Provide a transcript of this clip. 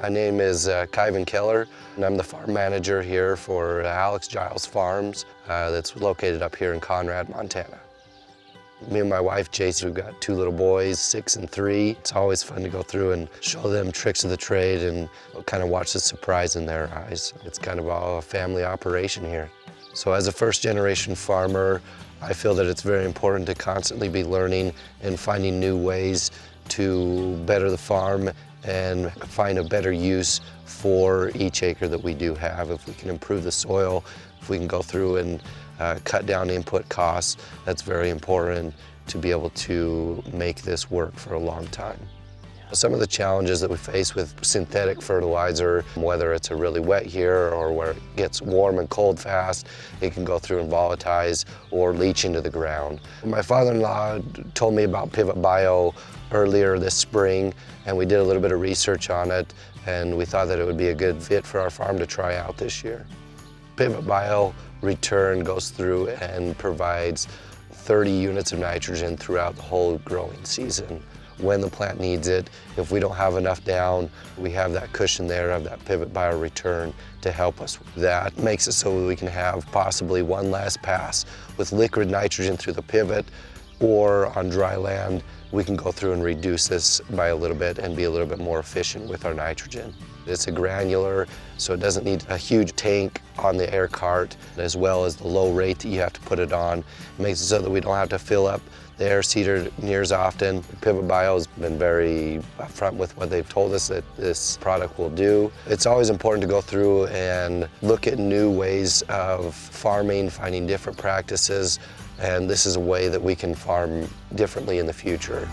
My name is Kyvan Keller, and I'm the farm manager here for Alex Giles Farms that's located up here in Conrad, Montana. Me and my wife, Jason, we've got two little boys, 6 and 3. It's always fun to go through and show them tricks of the trade and kind of watch the surprise in their eyes. It's kind of all a family operation here. So as a first-generation farmer, I feel that it's very important to constantly be learning and finding new ways to better the farm and find a better use for each acre that we do have. If we can improve the soil, if we can go through and cut down input costs, that's very important to be able to make this work for a long time. Some of the challenges that we face with synthetic fertilizer, whether it's a really wet year or where it gets warm and cold fast, it can go through and volatilize or leach into the ground. My father-in-law told me about Pivot Bio earlier this spring, and we did a little bit of research on it, and we thought that it would be a good fit for our farm to try out this year. Pivot Bio Return goes through and provides 30 units of nitrogen throughout the whole growing season. When the plant needs it, if we don't have enough down, we have that cushion there of that Pivot Bio Return to help us with that. Makes it so we can have possibly one last pass with liquid nitrogen through the pivot, or on dry land, we can go through and reduce this by a little bit and be a little bit more efficient with our nitrogen. It's a granular, so it doesn't need a huge tank on the air cart, as well as the low rate that you have to put it on. It makes it so that we don't have to fill up the air seeder near as often. Pivot Bio has been very upfront with what they've told us that this product will do. It's always important to go through and look at new ways of farming, finding different practices, and this is a way that we can farm differently in the future.